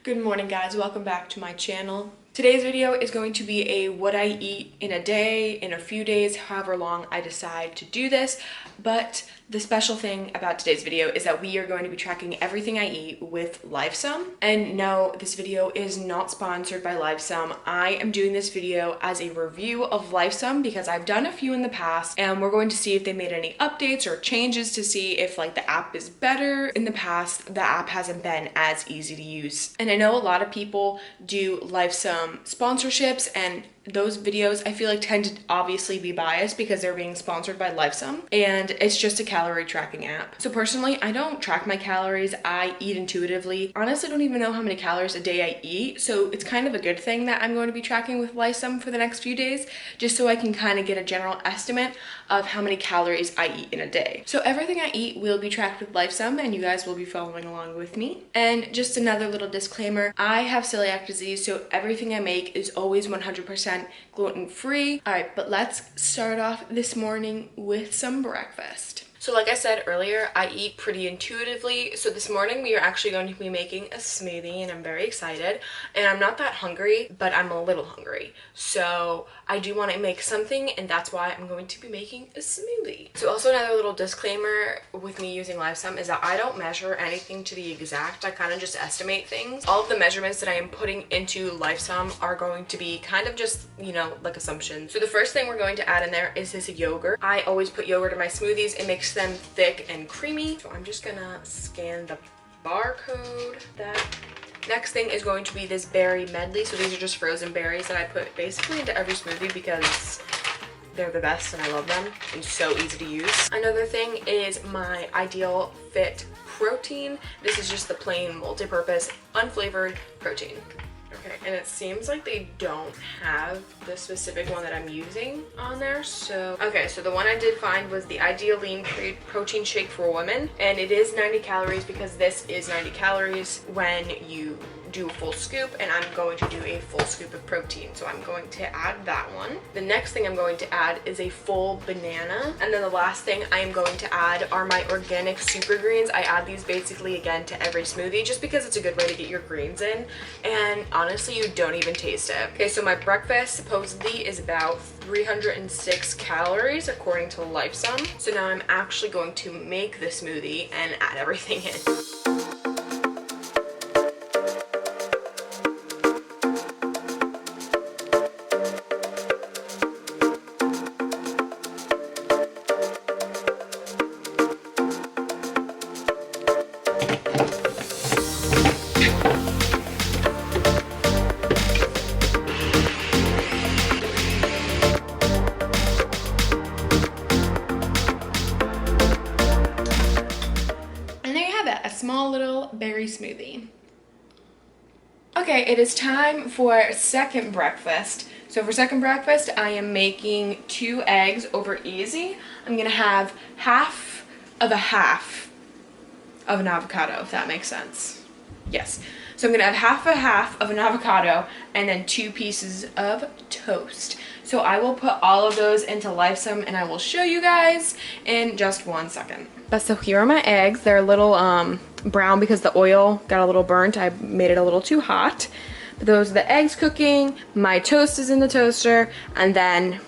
Good morning, guys. Welcome back to my channel. Today's video is going to be a what I eat in a day, in a few days, however long I decide to do this. But the special thing about today's video is that we are going to be tracking everything I eat with Lifesum. And no, this video is not sponsored by Lifesum. I am doing this video as a review of Lifesum because I've done a few in the past and we're going to see if they made any updates or changes to see if like the app is better. In the past, the app hasn't been as easy to use. And I know a lot of people do Lifesum sponsorships, and those videos I feel like tend to obviously be biased because they're being sponsored by Lifesum and it's just a calorie tracking app. So personally, I don't track my calories. I eat intuitively. Honestly, I don't even know how many calories a day I eat. So it's kind of a good thing that I'm going to be tracking with Lifesum for the next few days, just so I can kind of get a general estimate of how many calories I eat in a day. So everything I eat will be tracked with Lifesum and you guys will be following along with me. And just another little disclaimer, I have celiac disease, so everything I make is always 100% gluten-free. All right, but let's start off this morning with some breakfast. So like I said earlier, I eat pretty intuitively. So this morning we are actually going to be making a smoothie and I'm very excited. And I'm not that hungry, but I'm a little hungry. So I do want to make something and that's why I'm going to be making a smoothie. So also another little disclaimer with me using Lifesum is that I don't measure anything to the exact. I kind of just estimate things. All of the measurements that I am putting into Lifesum are going to be kind of just, you know, like assumptions. So the first thing we're going to add in there is this yogurt. I always put yogurt in my smoothies. It makes them thick and creamy. So I'm just gonna scan the barcode. That next thing is going to be this berry medley. So these are just frozen berries that I put basically into every smoothie because they're the best and I love them and so easy to use. Another thing is my Ideal Fit protein. This is just the plain multi-purpose unflavored protein. Okay, and it seems like they don't have the specific one that I'm using on there. So, okay, so the one I did find was the Ideal Lean Protein Shake for Women. And it is 90 calories because this is 90 calories when you do a full scoop, and I'm going to do a full scoop of protein. So I'm going to add that one. The next thing I'm going to add is a full banana. And then the last thing I am going to add are my organic super greens. I add these basically again to every smoothie just because it's a good way to get your greens in. And honestly, you don't even taste it. Okay, so my breakfast supposedly is about 306 calories according to Lifesum. So now I'm actually going to make the smoothie and add everything in. Small little berry smoothie. Okay, it is time for second breakfast. So for second breakfast, I am making 2 eggs over easy. I'm gonna have half of an avocado, if that makes sense. Yes. So I'm gonna have half of an avocado and then 2 pieces of toast. So I will put all of those into Lifesum and I will show you guys in just 1 second. So here are my eggs. They're a little brown because the oil got a little burnt. I made it a little too hot. But those are the eggs cooking. My toast is in the toaster. And then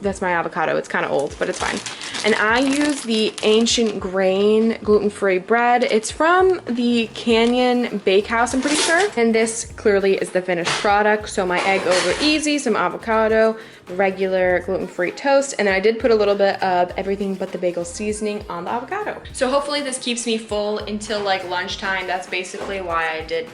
that's my avocado. It's kind of old, but it's fine. And I use the Ancient Grain gluten-free bread. It's from the Canyon Bakehouse, I'm pretty sure. And this clearly is the finished product. So my egg over easy, some avocado, regular gluten-free toast, and then I did put a little bit of everything but the bagel seasoning on the avocado. So hopefully this keeps me full until like lunchtime. That's basically why I did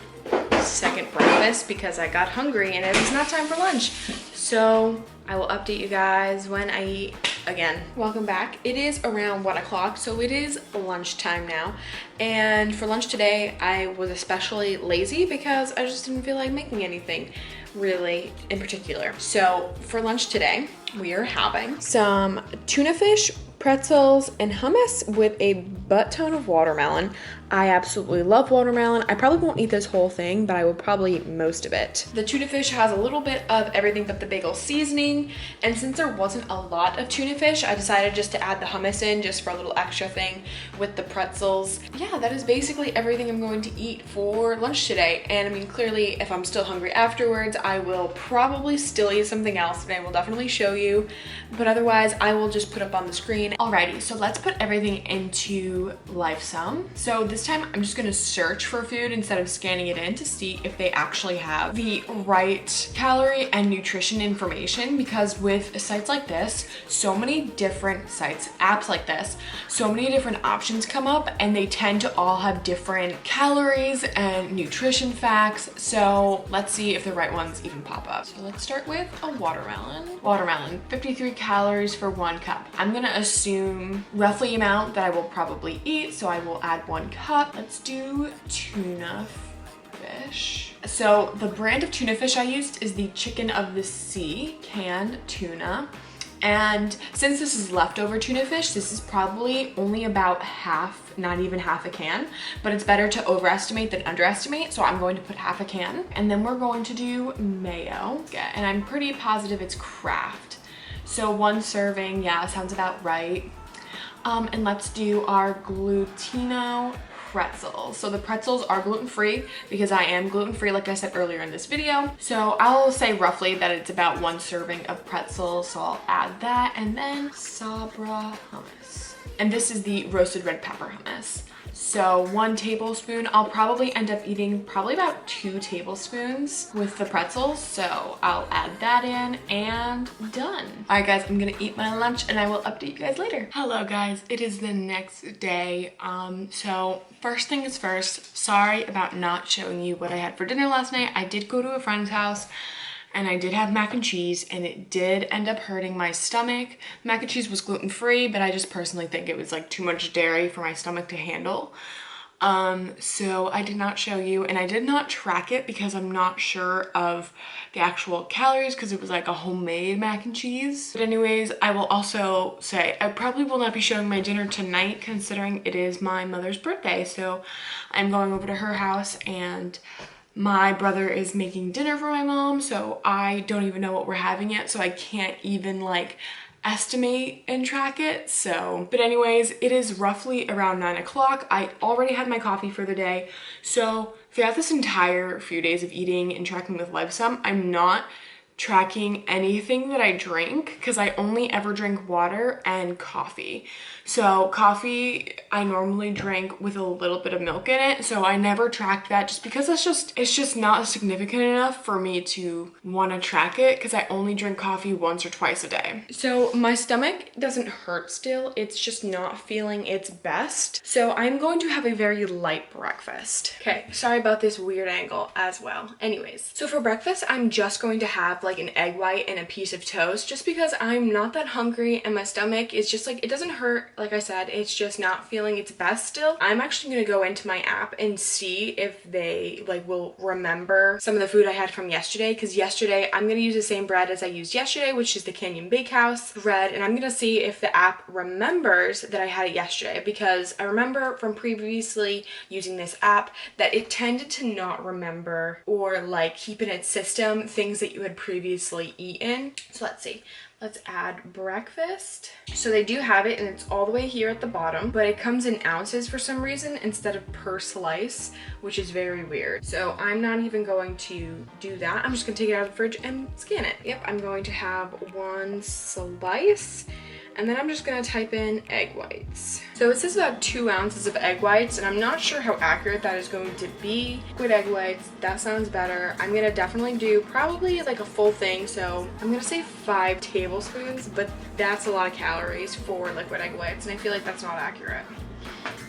second breakfast, because I got hungry and it was not time for lunch. So I will update you guys when I eat again. Welcome back. It is around 1 o'clock, so it is lunchtime now. And for lunch today, I was especially lazy because I just didn't feel like making anything really in particular. So for lunch today, we are having some tuna fish pretzels, and hummus with a butt ton of watermelon. I absolutely love watermelon. I probably won't eat this whole thing, but I will probably eat most of it. The tuna fish has a little bit of everything but the bagel seasoning, and since there wasn't a lot of tuna fish, I decided just to add the hummus in just for a little extra thing with the pretzels. Yeah, that is basically everything I'm going to eat for lunch today. And I mean, clearly, if I'm still hungry afterwards, I will probably still eat something else, and I will definitely show you, but otherwise I will just put up on the screen. Alrighty, so let's put everything into Lifesum. So this time I'm just gonna search for food instead of scanning it in to see if they actually have the right calorie and nutrition information, because with sites like this, so many different sites, apps like this, so many different options come up, and they tend to all have different calories and nutrition facts. So let's see if the right ones even pop up. So let's start with a watermelon. Watermelon, 53 calories for 1 cup. I'm gonna assume roughly amount that I will probably eat, so I will add 1 cup. Let's do tuna fish. So the brand of tuna fish I used is the Chicken of the Sea canned tuna. And since this is leftover tuna fish, this is probably only about half, not even half a can, but it's better to overestimate than underestimate. So I'm going to put half a can, and then we're going to do mayo. Yeah, and I'm pretty positive it's Kraft. So 1 serving, yeah, sounds about right. And let's do our glutino pretzels. So the pretzels are gluten-free because I am gluten-free, like I said earlier in this video. So I'll say roughly that it's about 1 serving of pretzels. So I'll add that, and then Sabra hummus. And this is the roasted red pepper hummus. So 1 tablespoon, I'll probably end up eating probably about 2 tablespoons with the pretzels. So I'll add that in, and done. All right guys, I'm gonna eat my lunch and I will update you guys later. Hello guys, it is the next day. So first thing is first, sorry about not showing you what I had for dinner last night. I did go to a friend's house, and I did have mac and cheese, and it did end up hurting my stomach. Mac and cheese was gluten-free, but I just personally think it was like too much dairy for my stomach to handle. So I did not show you, and I did not track it because I'm not sure of the actual calories because it was like a homemade mac and cheese. But anyways, I will also say I probably will not be showing my dinner tonight considering it is my mother's birthday. So I'm going over to her house, and my brother is making dinner for my mom, so I don't even know what we're having yet, so I can't even like estimate and track it. So, but anyways, it is roughly around 9 o'clock. I already had my coffee for the day. So throughout this entire few days of eating and tracking with Lifesum, I'm not tracking anything that I drink because I only ever drink water and coffee. So coffee I normally drink with a little bit of milk in it, so I never tracked that just because it's just not significant enough for me to want to track it because I only drink coffee once or twice a day. So my stomach doesn't hurt still, it's just not feeling its best. So I'm going to have a very light breakfast. Okay, sorry about this weird angle as well. Anyways, so for breakfast I'm just going to have like an egg white and a piece of toast just because I'm not that hungry and my stomach is just like, it doesn't hurt. Like I said, it's just not feeling its best still. I'm actually gonna go into my app and see if they like will remember some of the food I had from yesterday, because yesterday I'm gonna use the same bread as I used yesterday, which is the Canyon Bakehouse bread, and I'm gonna see if the app remembers that I had it yesterday, because I remember from previously using this app that it tended to not remember or like keep in its system things that you had previously eaten. So let's see. Let's add breakfast. So they do have it, and it's all the way here at the bottom, but it comes in ounces for some reason instead of per slice, which is very weird. So I'm not even going to do that. I'm just gonna take it out of the fridge and scan it. Yep, I'm going to have 1 slice, and then I'm just gonna type in egg whites. So it says about 2 ounces of egg whites, and I'm not sure how accurate that is going to be. Liquid egg whites, that sounds better. I'm gonna definitely do probably like a full thing, so I'm gonna say 5 tablespoons, but that's a lot of calories for liquid egg whites, and I feel like that's not accurate.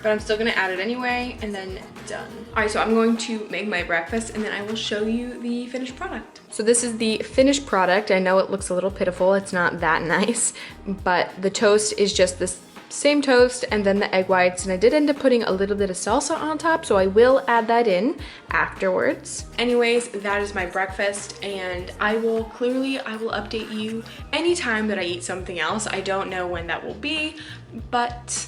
But I'm still gonna add it anyway, and then done. All right, so I'm going to make my breakfast, and then I will show you the finished product. So this is the finished product. I know it looks a little pitiful, it's not that nice, but the toast is just this same toast and then the egg whites, and I did end up putting a little bit of salsa on top, so I will add that in afterwards. Anyways, that is my breakfast, and I will update you anytime that I eat something else. I don't know when that will be, but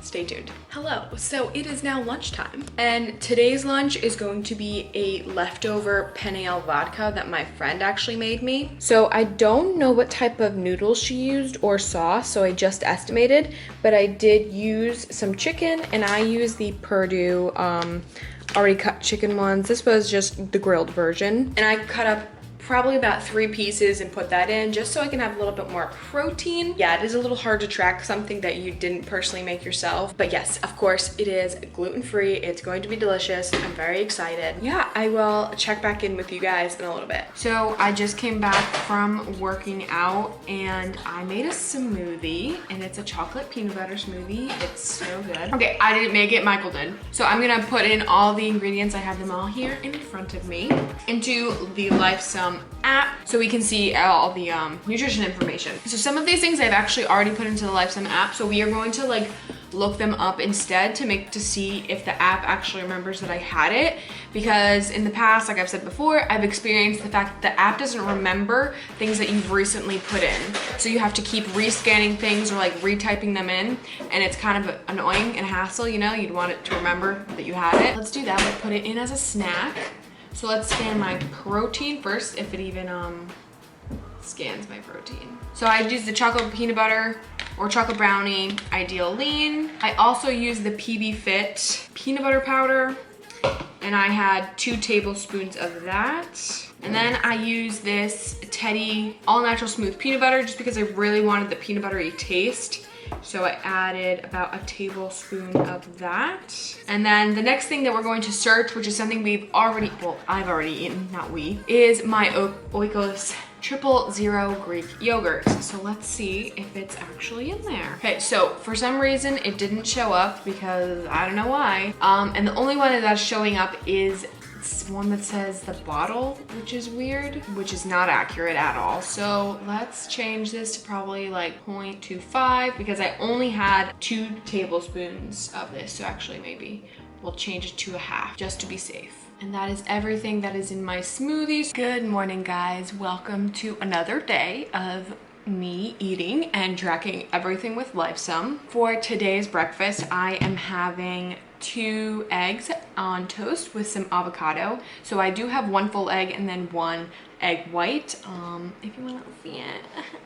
stay tuned. Hello, so it is now lunchtime, and today's lunch is going to be a leftover penne al vodka that my friend actually made me. So I don't know what type of noodles she used or sauce, so I just estimated, but I did use some chicken, and I used the Purdue already cut chicken ones. This was just the grilled version, and I cut up probably about 3 pieces and put that in just so I can have a little bit more protein. Yeah, it is a little hard to track something that you didn't personally make yourself, but yes, of course it is gluten-free. It's going to be delicious. I'm very excited. Yeah, I will check back in with you guys in a little bit. So I just came back from working out and I made a smoothie, and it's a chocolate peanut butter smoothie. It's so good. Okay, I didn't make it, Michael did. So I'm gonna put in all the ingredients. I have them all here in front of me into the Lifesum app so we can see all the nutrition information. So some of these things I've actually already put into the Lifesum app, so we are going to like look them up instead to see if the app actually remembers that I had it, because in the past, like I've said before, I've experienced the fact that the app doesn't remember things that you've recently put in, so you have to keep rescanning things or like retyping them in, and it's kind of annoying and a hassle, you know. You'd want it to remember that you had it. Let's do that. We'll put it in as a snack. So let's scan my protein first, if it even scans my protein. So I used the chocolate peanut butter or chocolate brownie ideal lean. I also used the PB Fit peanut butter powder, and I had 2 tablespoons of that. And then I used this Teddy all natural smooth peanut butter just because I really wanted the peanut buttery taste. So I added about a tablespoon of that. And then the next thing that we're going to search, which is something I've already eaten, not we, is my Oikos 000 Greek yogurt. So let's see if it's actually in there. Okay, so for some reason it didn't show up because I don't know why. And the only one that's showing up is one that says the bottle, which is weird, which is not accurate at all. So let's change this to probably like 0.25 because I only had 2 tablespoons of this. So actually maybe we'll change it to a half just to be safe. And that is everything that is in my smoothies. Good morning, guys. Welcome to another day of me eating and tracking everything with Lifesum. For today's breakfast, I am having 2 eggs on toast with some avocado. So I do have 1 full egg and then 1 egg white. If you want to see it,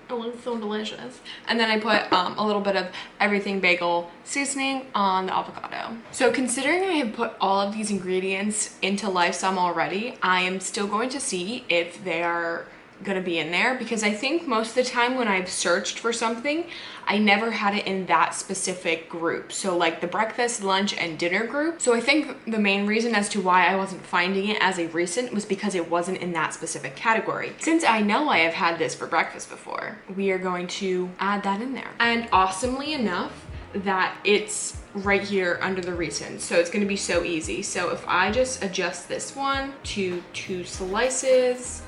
it looks so delicious. And then I put a little bit of everything bagel seasoning on the avocado. So considering I have put all of these ingredients into Lifesum already, I am still going to see if they are gonna be in there, because I think most of the time when I've searched for something, I never had it in that specific group. So like the breakfast, lunch, and dinner group. So I think the main reason as to why I wasn't finding it as a recent was because it wasn't in that specific category. Since I know I have had this for breakfast before, we are going to add that in there. And awesomely enough, that it's right here under the recent, so it's going to be so easy. So if I just adjust this one to 2 slices,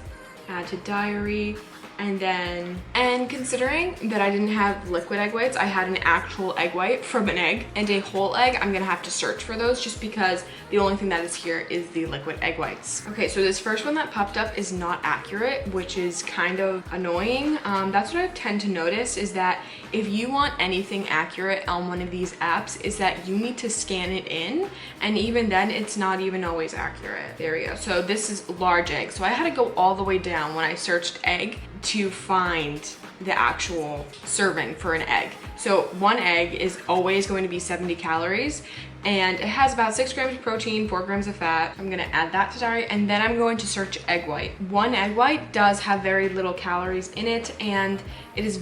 add to diary, and considering that I didn't have liquid egg whites, I had an actual egg white from an egg and a whole egg. I'm gonna have to search for those just because the only thing that is here is the liquid egg whites. Okay, so this first one that popped up is not accurate, which is kind of annoying. That's what I tend to notice, is that if you want anything accurate on one of these apps, is that you need to scan it in, and even then it's not even always accurate. There we go. So this is large egg, so I had to go all the way down when I searched egg to find the actual serving for an egg. So 1 egg is always going to be 70 calories, and it has about 6 grams of protein, 4 grams of fat. I'm gonna add that to diary, and then I'm going to search egg white. 1 egg white does have very little calories in it, and it is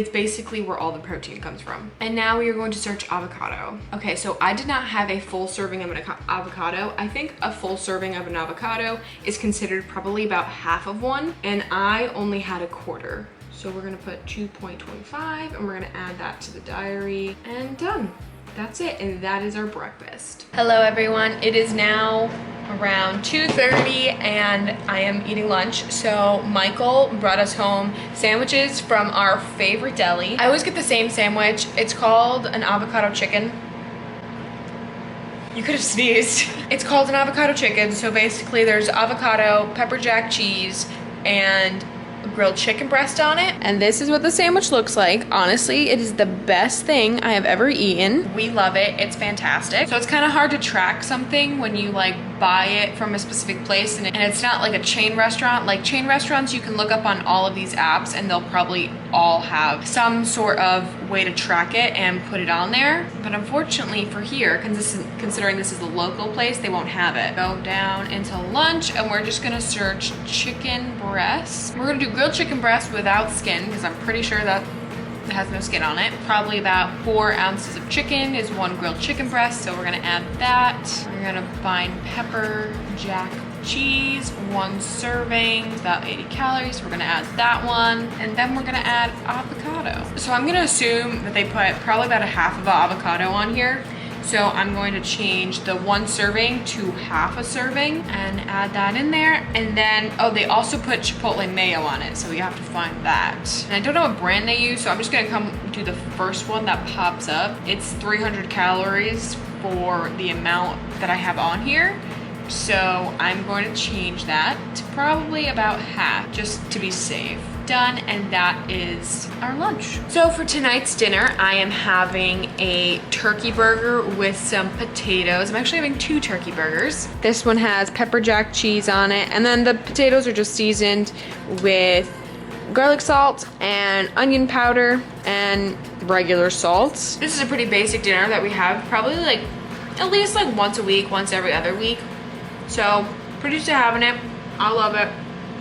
basically where all the protein comes from. And now we are going to search avocado. Okay, so I did not have a full serving of an avocado. I think a full serving of an avocado is considered probably about half of one, and I only had a quarter. So we're gonna put 2.25, and we're gonna add that to the diary, and done. That's it, and that is our breakfast. Hello everyone, it is now around 2:30 and I am eating lunch. So Michael brought us home sandwiches from our favorite deli. I always get the same sandwich. It's called an avocado chicken. You could have sneezed. It's called an avocado chicken. So basically there's avocado, pepper jack cheese, and grilled chicken breast on it. And this is what the sandwich looks like. Honestly, it is the best thing I have ever eaten. We love it. It's fantastic. So it's kind of hard to track something when you like buy it from a specific place and it's not like a chain restaurant. Like chain restaurants, you can look up on all of these apps and they'll probably all have some sort of way to track it and put it on there. But unfortunately for here, considering this is a local place, they won't have it. Go down into lunch and we're just gonna search chicken breast. We're gonna do grilled chicken breast without skin because I'm pretty sure that it has no skin on it. Probably about 4 ounces of chicken is 1 grilled chicken breast, so we're gonna add that. We're gonna find pepper jack cheese, 1 serving, about 80 calories. We're gonna add that one, and then we're gonna add avocado. So I'm gonna assume that they put probably about a half of an avocado on here. So I'm going to change the 1 serving to half a serving and add that in there. And then, oh, they also put Chipotle mayo on it, so we have to find that. And I don't know what brand they use, so I'm just gonna come do the first one that pops up. It's 300 calories for the amount that I have on here. So I'm going to change that to probably about half, just to be safe. Done, and that is our lunch. So for tonight's dinner, I am having a turkey burger with some potatoes. I'm actually having 2 turkey burgers. This one has pepper jack cheese on it, and then the potatoes are just seasoned with garlic salt and onion powder and regular salt. This is a pretty basic dinner that we have probably like at least like once a week, once every other week. So pretty used to having it. I love it.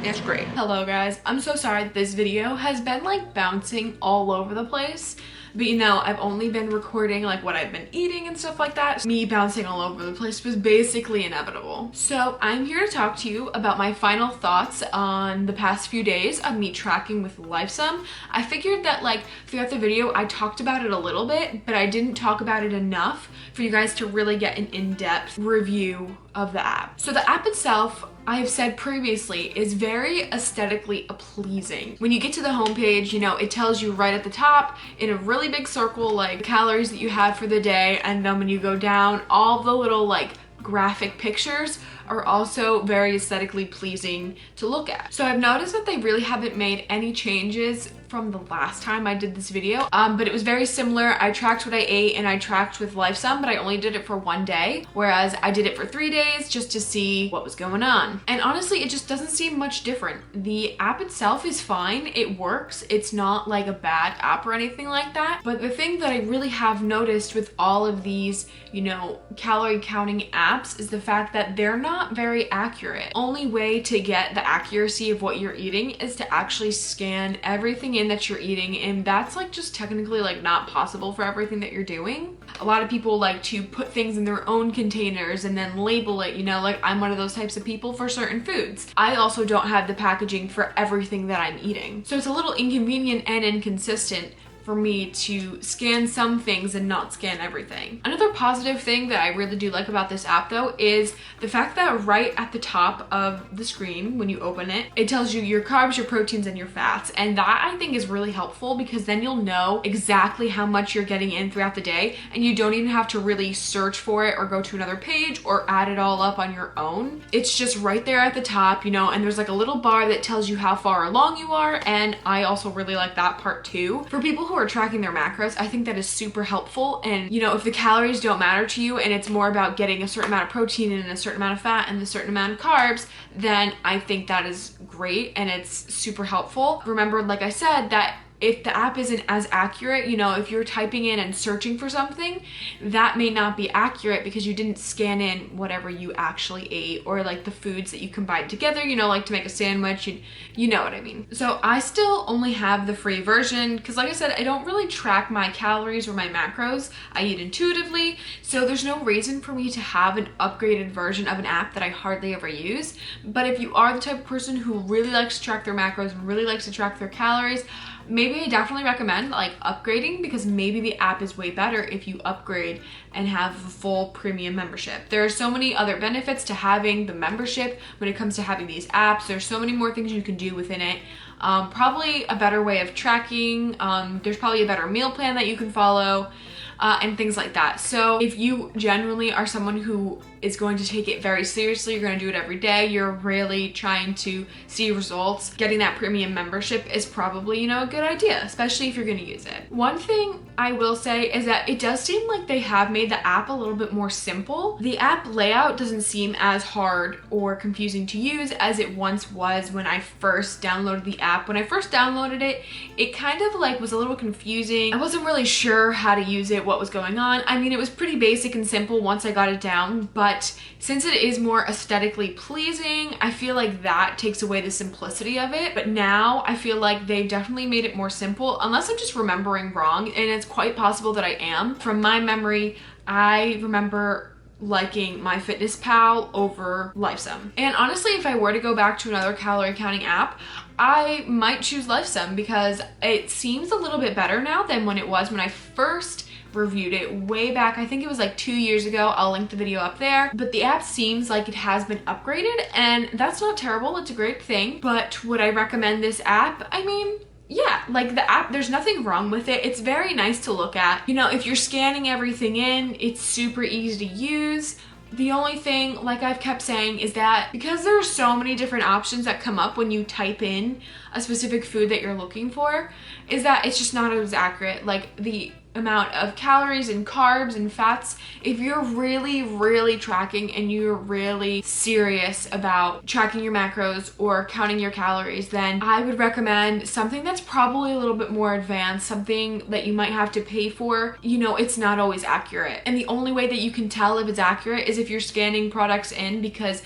It's great. Hello guys, I'm so sorry this video has been like bouncing all over the place, but you know, I've only been recording like what I've been eating and stuff like that. Me bouncing all over the place was basically inevitable. So I'm here to talk to you about my final thoughts on the past few days of me tracking with Lifesum. I figured that like throughout the video I talked about it a little bit, but I didn't talk about it enough for you guys to really get an in-depth review of the app. So the app itself, I have said previously, is very aesthetically pleasing. When you get to the homepage, you know, it tells you right at the top in a really big circle like calories that you had for the day, and then when you go down, all the little like graphic pictures are also very aesthetically pleasing to look at. So I've noticed that they really haven't made any changes from the last time I did this video, but it was very similar. I tracked what I ate and I tracked with Lifesum, but I only did it for 1 day, whereas I did it for 3 days just to see what was going on. And honestly, it just doesn't seem much different. The app itself is fine, it works. It's not like a bad app or anything like that. But the thing that I really have noticed with all of these, you know, calorie counting apps is the fact that they're not very accurate. Only way to get the accuracy of what you're eating is to actually scan everything in that you're eating, and that's like just technically like not possible for everything that you're doing. A lot of people like to put things in their own containers and then label it, you know, like I'm one of those types of people for certain foods. I also don't have the packaging for everything that I'm eating. So it's a little inconvenient and inconsistent for me to scan some things and not scan everything. Another positive thing that I really do like about this app though is the fact that right at the top of the screen when you open it, it tells you your carbs, your proteins, and your fats. And that I think is really helpful because then you'll know exactly how much you're getting in throughout the day, and you don't even have to really search for it or go to another page or add it all up on your own. It's just right there at the top, you know, and there's like a little bar that tells you how far along you are, and I also really like that part too. For people who are tracking their macros, I think that is super helpful. And you know, if the calories don't matter to you and it's more about getting a certain amount of protein and a certain amount of fat and a certain amount of carbs, then I think that is great and it's super helpful. Remember, like I said, that if the app isn't as accurate, you know, if you're typing in and searching for something, that may not be accurate because you didn't scan in whatever you actually ate, or like the foods that you combined together, you know, like to make a sandwich, you know what I mean. So I still only have the free version because like I said, I don't really track my calories or my macros. I eat intuitively, so there's no reason for me to have an upgraded version of an app that I hardly ever use. But if you are the type of person who really likes to track their macros and really likes to track their calories, maybe maybe I definitely recommend like upgrading, because maybe the app is way better if you upgrade and have a full premium membership. There are so many other benefits to having the membership when it comes to having these apps. There's so many more things you can do within it. Probably a better way of tracking. There's probably a better meal plan that you can follow. And things like that. So if you generally are someone who is going to take it very seriously, you're going to do it every day, you're really trying to see results, getting that premium membership is probably, you know, a good idea, especially if you're going to use it. One thing I will say is that it does seem like they have made the app a little bit more simple. The app layout doesn't seem as hard or confusing to use as it once was when I first downloaded the app. When I first downloaded it, it kind of like was a little confusing. I wasn't really sure how to use it, what was going on. I mean, it was pretty basic and simple once I got it down, but since it is more aesthetically pleasing, I feel like that takes away the simplicity of it. But now I feel like they've definitely made it more simple, unless I'm just remembering wrong, and it's quite possible that I am. From my memory, I remember liking MyFitnessPal over Lifesum. And honestly, if I were to go back to another calorie counting app, I might choose Lifesum, because it seems a little bit better now than when it was when I first reviewed it way back. I think it was like 2 years ago. I'll link the video up there. But the app seems like it has been upgraded, and that's not terrible. It's a great thing. But would I recommend this app? I mean, yeah, like the app, there's nothing wrong with it. It's very nice to look at. You know, if you're scanning everything in, it's super easy to use. The only thing, like I've kept saying, is that because there are so many different options that come up when you type in a specific food that you're looking for, is that it's just not as accurate. Like the amount of calories and carbs and fats, if you're really tracking and you're really serious about tracking your macros or counting your calories, then I would recommend something that's probably a little bit more advanced, something that you might have to pay for. You know, it's not always accurate, and the only way that you can tell if it's accurate is if you're scanning products in, because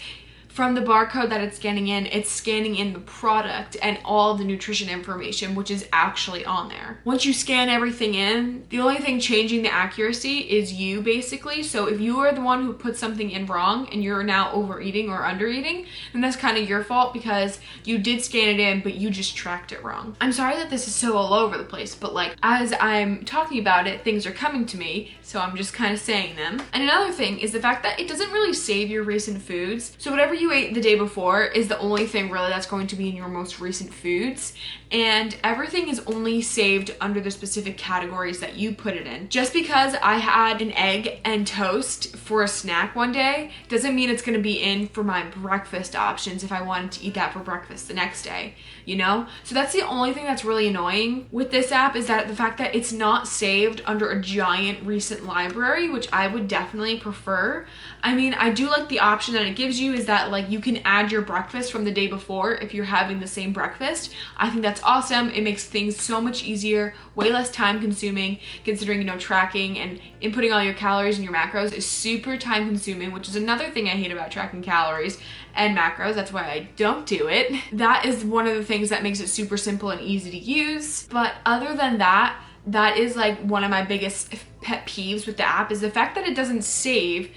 from the barcode that it's scanning in the product and all the nutrition information, which is actually on there. Once you scan everything in, the only thing changing the accuracy is you, basically. So if you are the one who put something in wrong and you're now overeating or undereating, then that's kind of your fault, because you did scan it in, but you just tracked it wrong. I'm sorry that this is so all over the place, but like as I'm talking about it, things are coming to me, so I'm just kind of saying them. And another thing is the fact that it doesn't really save your recent foods. So whatever you ate the day before is the only thing really that's going to be in your most recent foods, and everything is only saved under the specific categories that you put it in. Just because I had an egg and toast for a snack one day doesn't mean it's going to be in for my breakfast options if I wanted to eat that for breakfast the next day, you know? So that's the only thing that's really annoying with this app, is that the fact that it's not saved under a giant recent library, which I would definitely prefer. I mean, I do like the option that it gives you, is that like you can add your breakfast from the day before if you're having the same breakfast. I think that's awesome. It makes things so much easier, way less time consuming, considering, you know, tracking and inputting all your calories and your macros is super time consuming, which is another thing I hate about tracking calories and macros. That's why I don't do it. That is one of the things that makes it super simple and easy to use. But other than that, that is like one of my biggest pet peeves with the app, is the fact that it doesn't save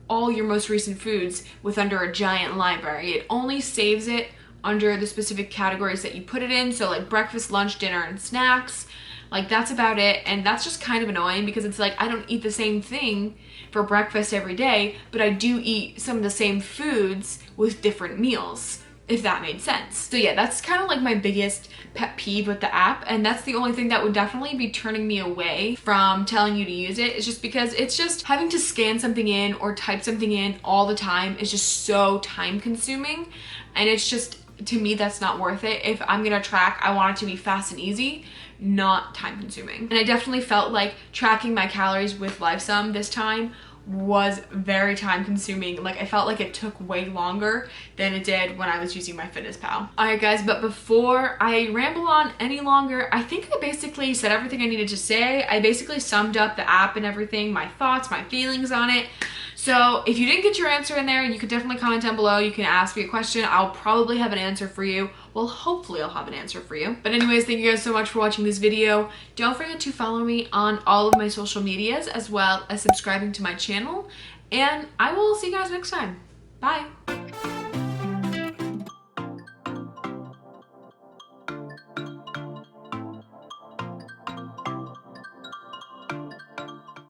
all your most recent foods with under a giant library. It only saves it under the specific categories that you put it in. So like breakfast, lunch, dinner, and snacks. Like that's about it. And that's just kind of annoying, because it's like I don't eat the same thing for breakfast every day, but I do eat some of the same foods with different meals, if that made sense. So yeah, that's kind of like my biggest pet peeve with the app, and that's the only thing that would definitely be turning me away from telling you to use it, is just because it's just having to scan something in or type something in all the time is just so time consuming, and it's just, to me, that's not worth it. If I'm gonna track, I want it to be fast and easy, not time consuming. And I definitely felt like tracking my calories with Lifesum this time was very time consuming. Like I felt like it took way longer than it did when I was using MyFitnessPal. Alright guys, but before I ramble on any longer, I think I basically said everything I needed to say. I basically summed up the app and everything, my thoughts, my feelings on it. So if you didn't get your answer in there, you could definitely comment down below. You can ask me a question. I'll probably have an answer for you. Well, hopefully I'll have an answer for you. But anyways, thank you guys so much for watching this video. Don't forget to follow me on all of my social medias, as well as subscribing to my channel. And I will see you guys next time. Bye.